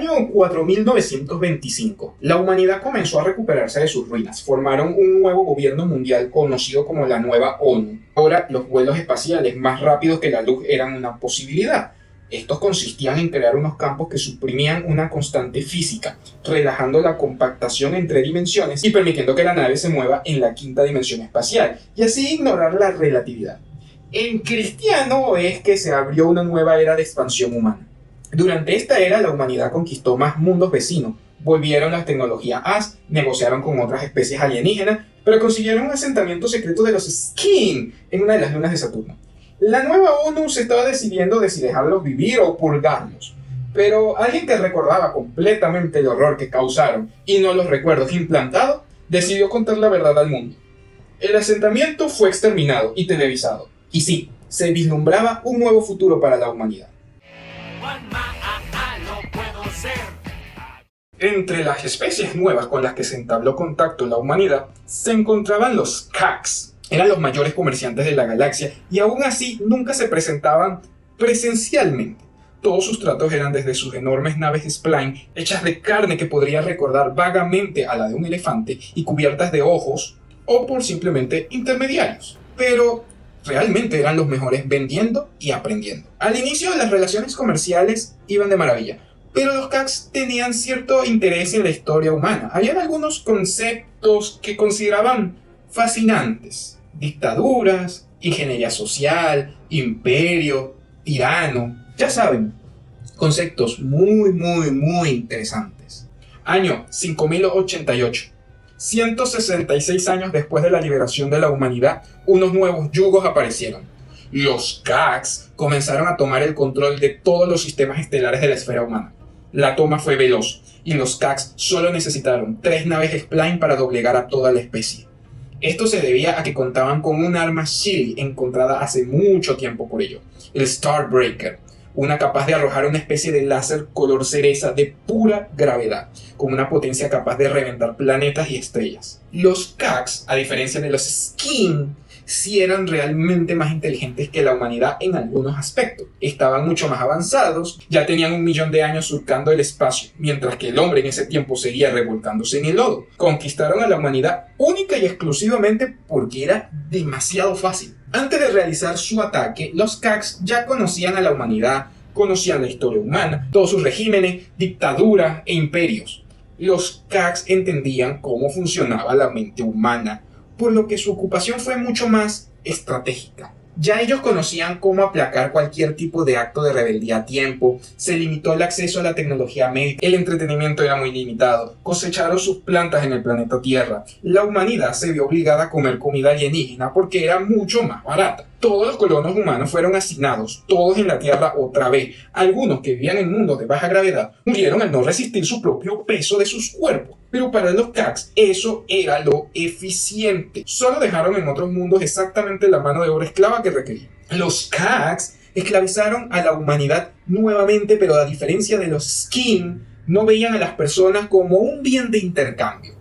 año 4925, la humanidad comenzó a recuperarse de sus ruinas. Formaron un nuevo gobierno mundial conocido como la nueva ONU. Ahora, los vuelos espaciales más rápidos que la luz eran una posibilidad. Estos consistían en crear unos campos que suprimían una constante física, relajando la compactación entre dimensiones y permitiendo que la nave se mueva en la quinta dimensión espacial, y así ignorar la relatividad. En cristiano es que se abrió una nueva era de expansión humana. Durante esta era, la humanidad conquistó más mundos vecinos, volvieron las tecnologías AS, negociaron con otras especies alienígenas, pero consiguieron un asentamiento secreto de los Skin en una de las lunas de Saturno. La nueva ONU se estaba decidiendo de si dejarlos vivir o purgarlos, pero alguien que recordaba completamente el horror que causaron y no los recuerdos implantados, decidió contar la verdad al mundo. El asentamiento fue exterminado y televisado, y sí, se vislumbraba un nuevo futuro para la humanidad. Entre las especies nuevas con las que se entabló contacto la humanidad, se encontraban los Cax. Eran los mayores comerciantes de la galaxia y aún así nunca se presentaban presencialmente. Todos sus tratos eran desde sus enormes naves Spline, hechas de carne que podría recordar vagamente a la de un elefante y cubiertas de ojos, o por simplemente intermediarios. Pero realmente eran los mejores vendiendo y aprendiendo. Al inicio las relaciones comerciales iban de maravilla, pero los Cax tenían cierto interés en la historia humana. Habían algunos conceptos que consideraban fascinantes: dictaduras, ingeniería social, imperio, tirano. Ya saben, conceptos muy interesantes. Año 5088. 166 años después de la liberación de la humanidad, unos nuevos yugos aparecieron. Los Cax comenzaron a tomar el control de todos los sistemas estelares de la esfera humana. La toma fue veloz, y los Cax solo necesitaron 3 naves Spline para doblegar a toda la especie. Esto se debía a que contaban con un arma Shili encontrada hace mucho tiempo por ello, el Starbreaker, una capaz de arrojar una especie de láser color cereza de pura gravedad, con una potencia capaz de reventar planetas y estrellas. Los Cax, a diferencia de los Skin, sí eran realmente más inteligentes que la humanidad en algunos aspectos. Estaban mucho más avanzados, ya tenían 1 millón de años surcando el espacio, mientras que el hombre en ese tiempo seguía revolcándose en el lodo. Conquistaron a la humanidad única y exclusivamente porque era demasiado fácil. Antes de realizar su ataque, los Cax ya conocían a la humanidad, conocían la historia humana, todos sus regímenes, dictaduras e imperios. Los Cax entendían cómo funcionaba la mente humana, por lo que su ocupación fue mucho más estratégica. Ya ellos conocían cómo aplacar cualquier tipo de acto de rebeldía a tiempo, se limitó el acceso a la tecnología médica, el entretenimiento era muy limitado, cosecharon sus plantas en el planeta Tierra, la humanidad se vio obligada a comer comida alienígena porque era mucho más barata. Todos los colonos humanos fueron asignados, todos en la Tierra otra vez. Algunos que vivían en mundos de baja gravedad murieron al no resistir su propio peso de sus cuerpos. Pero para los Cax eso era lo eficiente. Solo dejaron en otros mundos exactamente la mano de obra esclava que requerían. Los Cax esclavizaron a la humanidad nuevamente, pero a diferencia de los Skin, no veían a las personas como un bien de intercambio,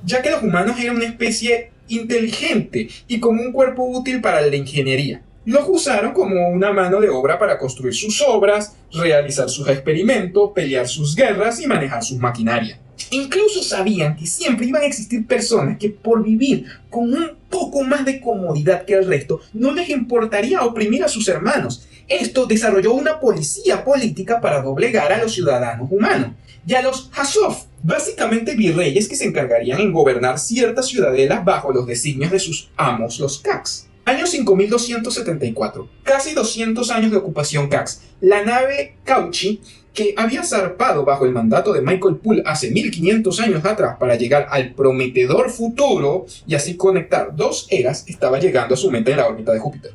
ya que los humanos eran una especie inteligente y con un cuerpo útil para la ingeniería. Los usaron como una mano de obra para construir sus obras, realizar sus experimentos, pelear sus guerras y manejar sus maquinarias. Incluso sabían que siempre iban a existir personas que por vivir con un poco más de comodidad que el resto no les importaría oprimir a sus hermanos. Esto desarrolló una policía política para doblegar a los ciudadanos humanos y a los Hasov, básicamente virreyes que se encargarían en gobernar ciertas ciudadelas bajo los designios de sus amos, los Cax. Año 5274, casi 200 años de ocupación Cax. La nave Cauchy, que había zarpado bajo el mandato de Michael Poole hace 1500 años atrás para llegar al prometedor futuro y así conectar 2 eras, estaba llegando a su meta en la órbita de Júpiter.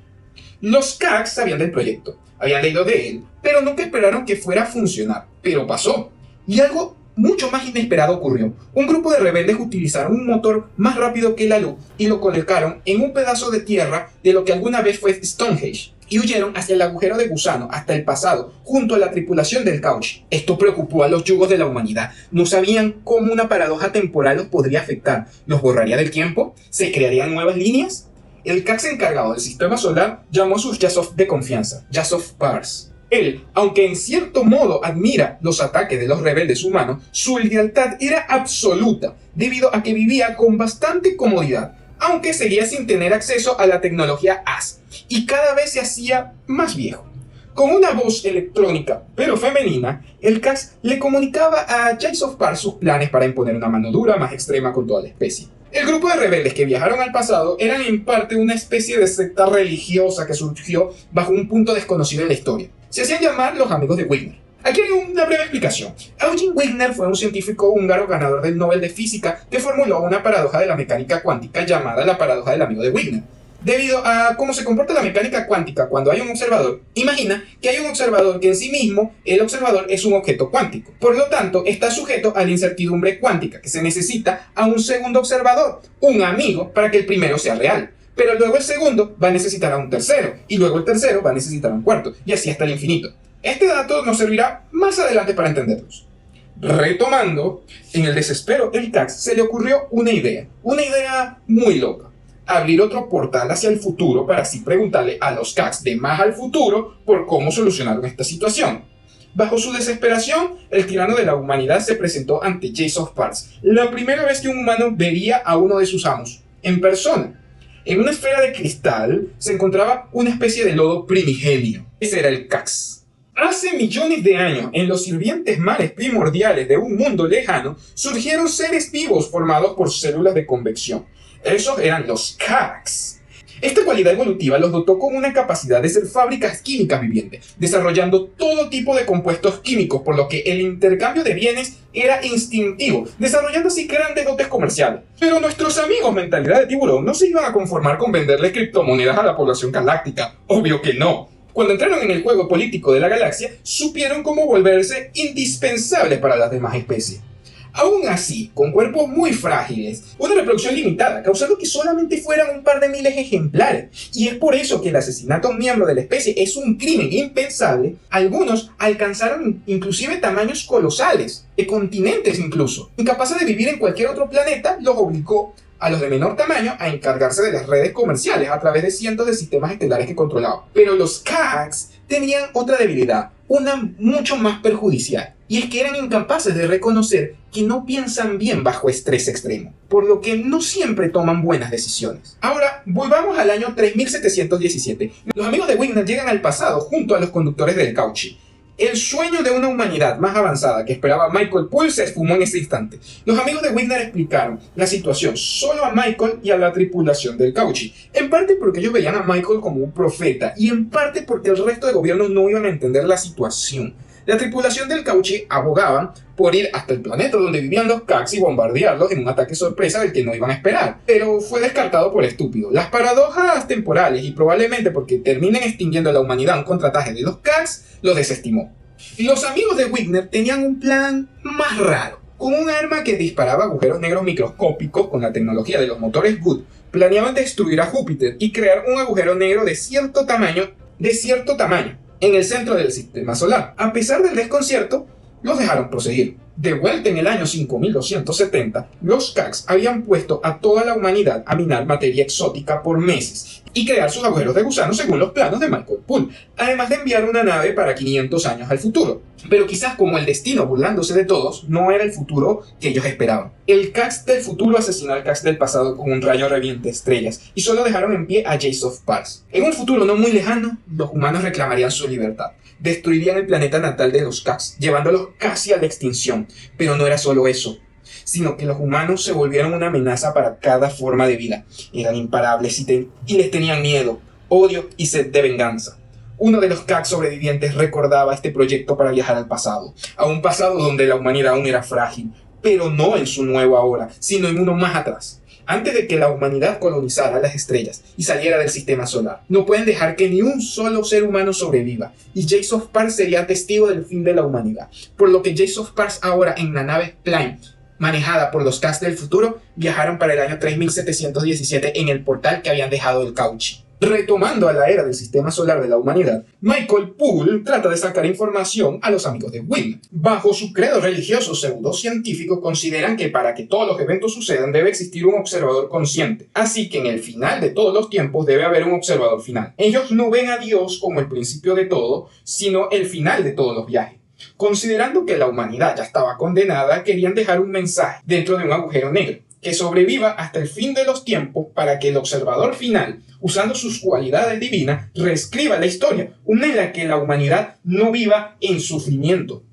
Los Cax sabían del proyecto, habían leído de él, pero nunca esperaron que fuera a funcionar. Pero pasó, y algo mucho más inesperado ocurrió. Un grupo de rebeldes utilizaron un motor más rápido que la luz y lo colocaron en un pedazo de tierra de lo que alguna vez fue Stonehenge y huyeron hacia el agujero de gusano hasta el pasado, junto a la tripulación del Cauchy. Esto preocupó a los yugos de la humanidad. No sabían cómo una paradoja temporal los podría afectar. ¿Los borraría del tiempo? ¿Se crearían nuevas líneas? El Cax encargado del sistema solar llamó a sus Yasov de confianza, Yasov Pars. Él, aunque en cierto modo admira los ataques de los rebeldes humanos, su lealtad era absoluta, debido a que vivía con bastante comodidad, aunque seguía sin tener acceso a la tecnología AS, y cada vez se hacía más viejo. Con una voz electrónica, pero femenina, el Cax le comunicaba a Jace of Par sus planes para imponer una mano dura más extrema con toda la especie. El grupo de rebeldes que viajaron al pasado eran en parte una especie de secta religiosa que surgió bajo un punto desconocido en la historia. Se hacían llamar los amigos de Wigner. Aquí hay una breve explicación. Eugene Wigner fue un científico húngaro ganador del Nobel de Física que formuló una paradoja de la mecánica cuántica llamada la paradoja del amigo de Wigner. Debido a cómo se comporta la mecánica cuántica cuando hay un observador, imagina que hay un observador que en sí mismo, el observador es un objeto cuántico. Por lo tanto, está sujeto a la incertidumbre cuántica, que se necesita a un segundo observador, un amigo, para que el primero sea real. Pero luego el segundo va a necesitar a un tercero, y luego el tercero va a necesitar a un cuarto, y así hasta el infinito. Este dato nos servirá más adelante para entenderlos. Retomando, en el desespero, el Cax se le ocurrió una idea muy loca. Abrir otro portal hacia el futuro para así preguntarle a los Cax de más al futuro por cómo solucionaron esta situación. Bajo su desesperación, el tirano de la humanidad se presentó ante Jace of Pars, la primera vez que un humano vería a uno de sus amos, en persona. En una esfera de cristal se encontraba una especie de lodo primigenio. Ese era el Cax. Hace millones de años, en los hirvientes mares primordiales de un mundo lejano, surgieron seres vivos formados por células de convección. Esos eran los Cax. Esta cualidad evolutiva los dotó con una capacidad de ser fábricas químicas vivientes, desarrollando todo tipo de compuestos químicos, por lo que el intercambio de bienes era instintivo, desarrollando así grandes dotes comerciales. Pero nuestros amigos mentalidad de tiburón no se iban a conformar con venderle criptomonedas a la población galáctica, obvio que no. Cuando entraron en el juego político de la galaxia, supieron cómo volverse indispensables para las demás especies. Aún así, con cuerpos muy frágiles, una reproducción limitada, causando que solamente fueran un par de miles de ejemplares. Y es por eso que el asesinato a un miembro de la especie es un crimen impensable. Algunos alcanzaron inclusive tamaños colosales, de continentes incluso. Incapaces de vivir en cualquier otro planeta, los obligó a los de menor tamaño a encargarse de las redes comerciales a través de cientos de sistemas estelares que controlaban. Pero los Cax tenían otra debilidad, una mucho más perjudicial, y es que eran incapaces de reconocer que no piensan bien bajo estrés extremo, por lo que no siempre toman buenas decisiones. Ahora, volvamos al año 3717. Los amigos de Wigner llegan al pasado junto a los conductores del Cauchy. El sueño de una humanidad más avanzada que esperaba Michael Poole se esfumó en ese instante. Los amigos de Wigner explicaron la situación solo a Michael y a la tripulación del Cauchy, en parte porque ellos veían a Michael como un profeta y en parte porque el resto de gobiernos no iban a entender la situación. La tripulación del Cauchy abogaban por ir hasta el planeta donde vivían los Cax y bombardearlos en un ataque sorpresa del que no iban a esperar, pero fue descartado por estúpido. Las paradojas temporales y probablemente porque terminen extinguiendo a la humanidad un contraataque de los Cax, los desestimó. Los amigos de Wigner tenían un plan más raro. Con un arma que disparaba agujeros negros microscópicos con la tecnología de los motores Good, planeaban destruir a Júpiter y crear un agujero negro de cierto tamaño en el centro del sistema solar. A pesar del desconcierto, los dejaron proseguir. De vuelta en el año 5270, los Cax habían puesto a toda la humanidad a minar materia exótica por meses y crear sus agujeros de gusano según los planos de Michael Poole, además de enviar una nave para 500 años al futuro. Pero quizás como el destino, burlándose de todos, no era el futuro que ellos esperaban. El Cax del futuro asesinó al Cax del pasado con un rayo reviente estrellas y solo dejaron en pie a Jace of Pars. En un futuro no muy lejano, los humanos reclamarían su libertad. Destruirían el planeta natal de los Cax, llevándolos casi a la extinción. Pero no era solo eso, sino que los humanos se volvieron una amenaza para cada forma de vida. Eran imparables y les tenían miedo, odio y sed de venganza. Uno de los Cax sobrevivientes recordaba este proyecto para viajar al pasado, a un pasado donde la humanidad aún era frágil, pero no en su nuevo ahora, sino en uno más atrás. Antes de que la humanidad colonizara las estrellas y saliera del sistema solar. No pueden dejar que ni un solo ser humano sobreviva, y Jace of Pars sería testigo del fin de la humanidad. Por lo que Jace of Pars ahora en la nave Plime, manejada por los Cax del futuro, viajaron para el año 3717 en el portal que habían dejado el Cauchy. Retomando a la era del sistema solar de la humanidad, Michael Poole trata de sacar información a los amigos de Wynne. Bajo su credo religioso pseudocientífico, consideran que para que todos los eventos sucedan debe existir un observador consciente. Así que en el final de todos los tiempos debe haber un observador final. Ellos no ven a Dios como el principio de todo, sino el final de todos los viajes. Considerando que la humanidad ya estaba condenada, querían dejar un mensaje dentro de un agujero negro que sobreviva hasta el fin de los tiempos para que el observador final, usando sus cualidades divinas, reescriba la historia, una en la que la humanidad no viva en sufrimiento.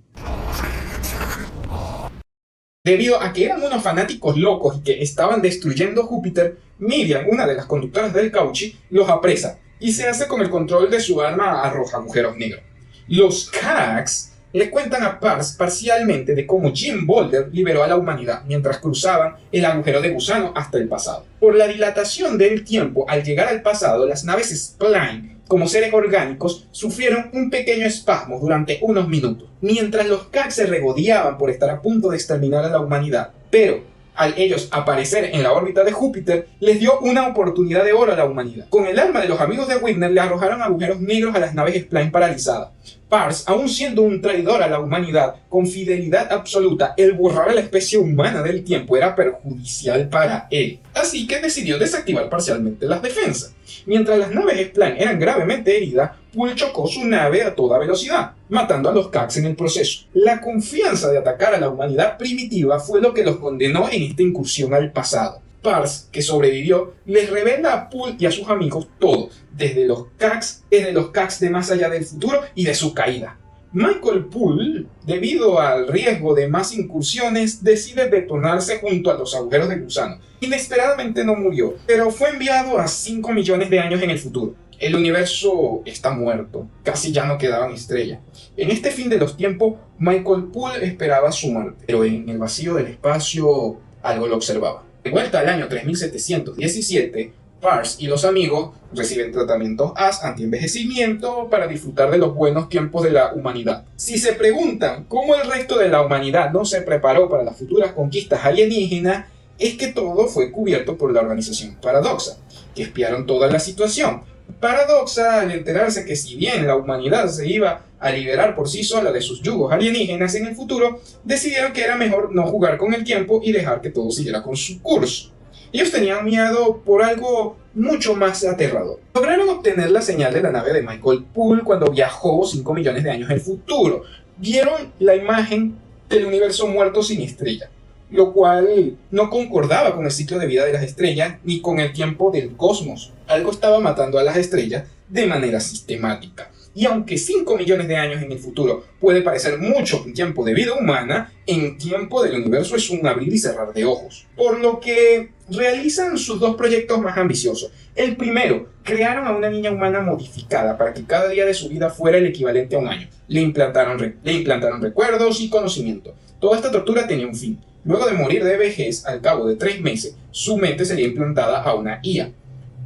Debido a que eran unos fanáticos locos y que estaban destruyendo Júpiter, Miriam, una de las conductoras del Cauchy, los apresa y se hace con el control de su arma arroja agujeros negros. Los Cax le cuentan a Parse parcialmente de cómo Jim Boulder liberó a la humanidad mientras cruzaban el agujero de gusano hasta el pasado. Por la dilatación del tiempo, al llegar al pasado, las naves Spline, como seres orgánicos, sufrieron un pequeño espasmo durante unos minutos, mientras los Cax se regodeaban por estar a punto de exterminar a la humanidad. Pero al ellos aparecer en la órbita de Júpiter, les dio una oportunidad de oro a la humanidad. Con el arma de los amigos de Wigner le arrojaron agujeros negros a las naves Spline paralizadas. Parse, aún siendo un traidor a la humanidad, con fidelidad absoluta, el borrar a la especie humana del tiempo era perjudicial para él. Así que decidió desactivar parcialmente las defensas. Mientras las naves Spline eran gravemente heridas, Poole chocó su nave a toda velocidad, matando a los Cax en el proceso. La confianza de atacar a la humanidad primitiva fue lo que los condenó en esta incursión al pasado. Parse, que sobrevivió, les revela a Poole y a sus amigos todo, desde los Cax de más allá del futuro y de su caída. Michael Poole, debido al riesgo de más incursiones, decide detonarse junto a los agujeros de gusano. Inesperadamente no murió, pero fue enviado a 5 millones de años en el futuro. El universo está muerto, casi ya no quedaban estrellas. En este fin de los tiempos, Michael Poole esperaba su muerte, pero en el vacío del espacio algo lo observaba. De vuelta al año 3717, Parse y los amigos reciben tratamientos anti-envejecimiento para disfrutar de los buenos tiempos de la humanidad. Si se preguntan cómo el resto de la humanidad no se preparó para las futuras conquistas alienígenas, es que todo fue cubierto por la organización Paradoxa, que espiaron toda la situación. Paradoxa, al enterarse que si bien la humanidad se iba a liberar por sí sola de sus yugos alienígenas en el futuro, decidieron que era mejor no jugar con el tiempo y dejar que todo siguiera con su curso. Ellos tenían miedo por algo mucho más aterrador. Lograron obtener la señal de la nave de Michael Poole cuando viajó 5 millones de años en el futuro. Vieron la imagen del universo muerto sin estrella, lo cual no concordaba con el ciclo de vida de las estrellas ni con el tiempo del cosmos. Algo estaba matando a las estrellas de manera sistemática. Y aunque 5 millones de años en el futuro puede parecer mucho en tiempo de vida humana, en tiempo del universo es un abrir y cerrar de ojos. Por lo que realizan sus dos proyectos más ambiciosos. El primero, crearon a una niña humana modificada para que cada día de su vida fuera el equivalente a un año. Le implantaron recuerdos y conocimiento. Toda esta tortura tenía un fin. Luego de morir de vejez, al cabo de 3 meses, su mente sería implantada a una IA,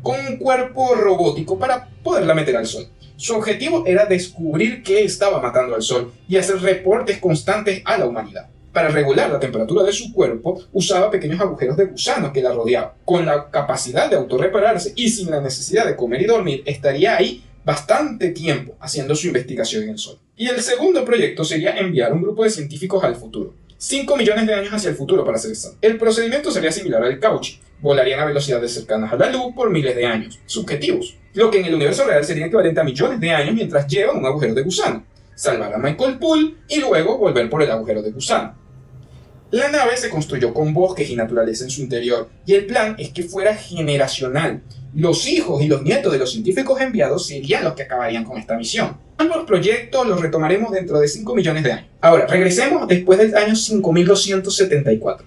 con un cuerpo robótico para poderla meter al sol. Su objetivo era descubrir qué estaba matando al sol y hacer reportes constantes a la humanidad. Para regular la temperatura de su cuerpo, usaba pequeños agujeros de gusano que la rodeaban. Con la capacidad de autorrepararse y sin la necesidad de comer y dormir, estaría ahí bastante tiempo haciendo su investigación en el sol. Y el segundo proyecto sería enviar un grupo de científicos al futuro. 5 millones de años hacia el futuro, para ser exacto. El procedimiento sería similar al Cauchy. Volarían a velocidades cercanas a la luz por miles de años, subjetivos, lo que en el universo real sería equivalente a millones de años mientras llevan un agujero de gusano, salvar a Michael Poole y luego volver por el agujero de gusano. La nave se construyó con bosques y naturaleza en su interior, y el plan es que fuera generacional. Los hijos y los nietos de los científicos enviados serían los que acabarían con esta misión. Ambos proyectos los retomaremos dentro de 5 millones de años. Ahora, regresemos después del año 5274.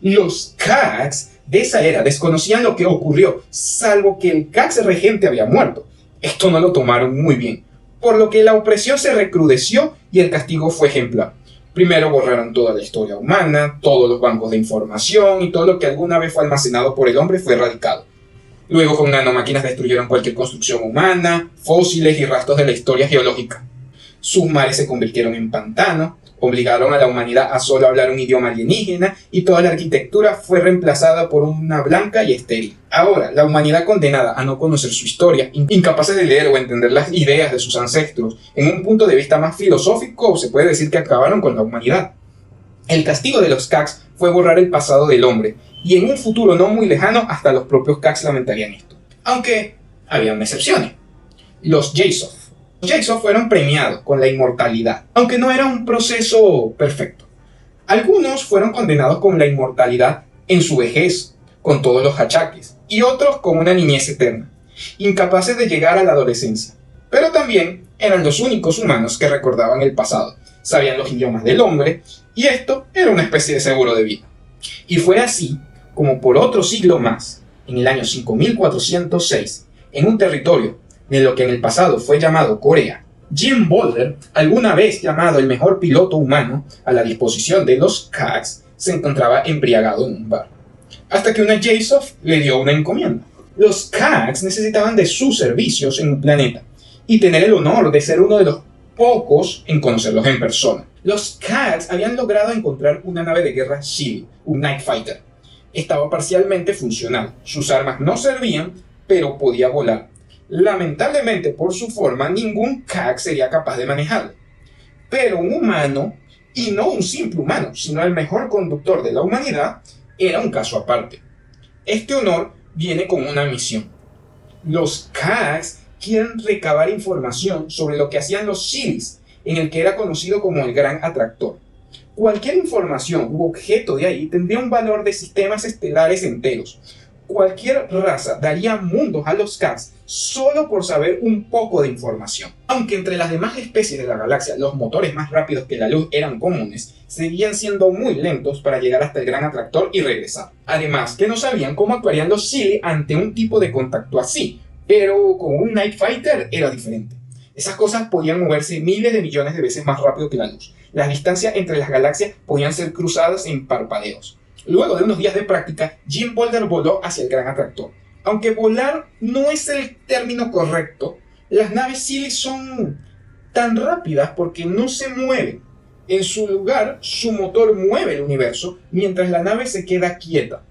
Los Cax de esa era desconocían lo que ocurrió, salvo que el Cax regente había muerto. Esto no lo tomaron muy bien, por lo que la opresión se recrudeció y el castigo fue ejemplar. Primero borraron toda la historia humana, todos los bancos de información y todo lo que alguna vez fue almacenado por el hombre fue erradicado. Luego con nanomáquinas destruyeron cualquier construcción humana, fósiles y rastros de la historia geológica. Sus mares se convirtieron en pantanos, Obligaron a la humanidad a solo hablar un idioma alienígena y toda la arquitectura fue reemplazada por una blanca y estéril. Ahora, la humanidad condenada a no conocer su historia, incapaces de leer o entender las ideas de sus ancestros, en un punto de vista más filosófico, se puede decir que acabaron con la humanidad. El castigo de los Cax fue borrar el pasado del hombre, y en un futuro no muy lejano hasta los propios Cax lamentarían esto. Aunque había excepciones. Los Jaysoth. Los Jaysoth fueron premiados con la inmortalidad, aunque no era un proceso perfecto. Algunos fueron condenados con la inmortalidad en su vejez, con todos los achaques, y otros con una niñez eterna, incapaces de llegar a la adolescencia. Pero también eran los únicos humanos que recordaban el pasado, sabían los idiomas del hombre, y esto era una especie de seguro de vida. Y fue así como por otro siglo más, en el año 5406, en un territorio de lo que en el pasado fue llamado Corea, Jim Boulder, alguna vez llamado el mejor piloto humano a la disposición de los Cax, se encontraba embriagado en un bar, hasta que una Jaysoth le dio una encomienda. Los Cax necesitaban de sus servicios en un planeta y tener el honor de ser uno de los pocos en conocerlos en persona. Los Cax habían logrado encontrar una nave de guerra Shili, un Night Fighter. Estaba parcialmente funcional, sus armas no servían, pero podía volar. Lamentablemente, por su forma, ningún Cax sería capaz de manejarlo. Pero un humano, y no un simple humano, sino el mejor conductor de la humanidad, era un caso aparte. Este honor viene con una misión. Los Cax quieren recabar información sobre lo que hacían los Shilis, en el que era conocido como el Gran Atractor. Cualquier información u objeto de ahí tendría un valor de sistemas estelares enteros. Cualquier raza daría mundos a los Cax solo por saber un poco de información. Aunque entre las demás especies de la galaxia los motores más rápidos que la luz eran comunes, seguían siendo muy lentos para llegar hasta el Gran Atractor y regresar. Además, que no sabían cómo actuarían los Shili ante un tipo de contacto así, pero con un Night Fighter era diferente. Esas cosas podían moverse miles de millones de veces más rápido que la luz. Las distancias entre las galaxias podían ser cruzadas en parpadeos. Luego de unos días de práctica, Jim Boulder voló hacia el Gran Atractor. Aunque volar no es el término correcto, las naves Shili son tan rápidas porque no se mueven. En su lugar, su motor mueve el universo mientras la nave se queda quieta.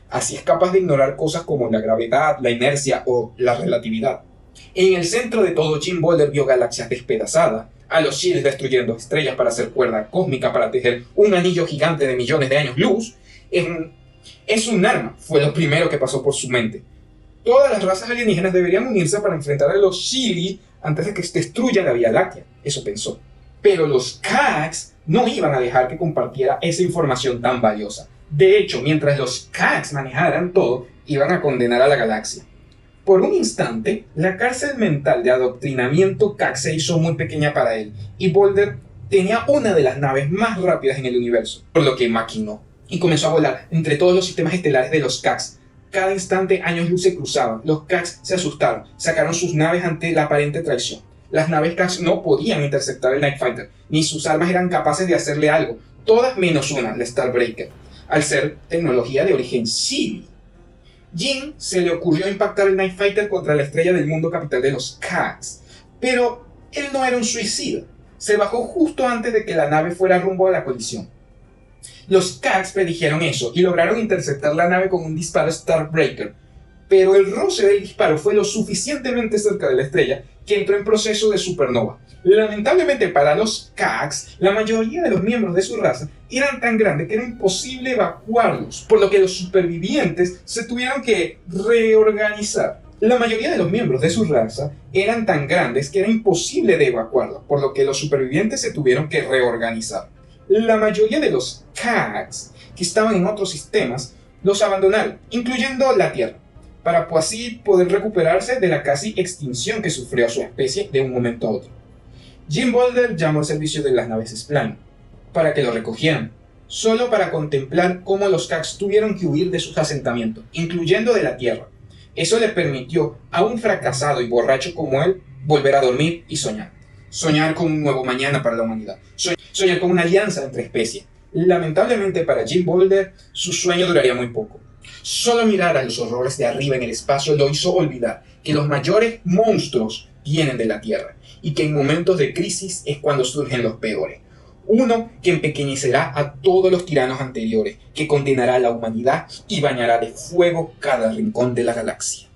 Así es capaz de ignorar cosas como la gravedad, la inercia o la relatividad. En el centro de todo, Jim Boulder vio galaxias despedazadas, a los Shili destruyendo estrellas para hacer cuerda cósmica para tejer un anillo gigante de millones de años luz. Es un arma, fue lo primero que pasó por su mente. Todas las razas alienígenas deberían unirse para enfrentar a los Shili antes de que se destruya la Vía Láctea, eso pensó. Pero los Cax no iban a dejar que compartiera esa información tan valiosa. De hecho, mientras los Cax manejaran todo, iban a condenar a la galaxia. Por un instante, la cárcel mental de adoctrinamiento Cax se hizo muy pequeña para él, y Boulder tenía una de las naves más rápidas en el universo, por lo que maquinó y comenzó a volar entre todos los sistemas estelares de los Cax. Cada instante años luz se cruzaban, los Cax se asustaron, sacaron sus naves ante la aparente traición. Las naves Cax no podían interceptar el Night Fighter, ni sus armas eran capaces de hacerle algo, todas menos una, la Starbreaker, al ser tecnología de origen Shili. Jim se le ocurrió impactar el Night Fighter contra la estrella del mundo capital de los Cax, pero él no era un suicida. Se bajó justo antes de que la nave fuera rumbo a la colisión. Los Cax predijeron eso y lograron interceptar la nave con un disparo Starbreaker, pero el roce del disparo fue lo suficientemente cerca de la estrella que entró en proceso de supernova. Lamentablemente para los Cax, la mayoría de los miembros de su raza eran tan grandes que era imposible evacuarlos, por lo que los supervivientes se tuvieron que reorganizar. La mayoría de los miembros de su raza eran tan grandes que era imposible de evacuarlos, por lo que los supervivientes se tuvieron que reorganizar. La mayoría de los Cax que estaban en otros sistemas los abandonaron, incluyendo la Tierra, para así poder recuperarse de la casi extinción que sufrió su especie de un momento a otro. Jim Boulder llamó al servicio de las naves Spline para que lo recogieran, solo para contemplar cómo los Cax tuvieron que huir de sus asentamientos, incluyendo de la Tierra. Eso le permitió a un fracasado y borracho como él volver a dormir y soñar. Soñar con un nuevo mañana para la humanidad. Soñar con una alianza entre especies. Lamentablemente para Jim Boulder, su sueño duraría muy poco. Solo mirar a los horrores de arriba en el espacio lo hizo olvidar que los mayores monstruos vienen de la Tierra y que en momentos de crisis es cuando surgen los peores. Uno que empequeñecerá a todos los tiranos anteriores, que condenará a la humanidad y bañará de fuego cada rincón de la galaxia.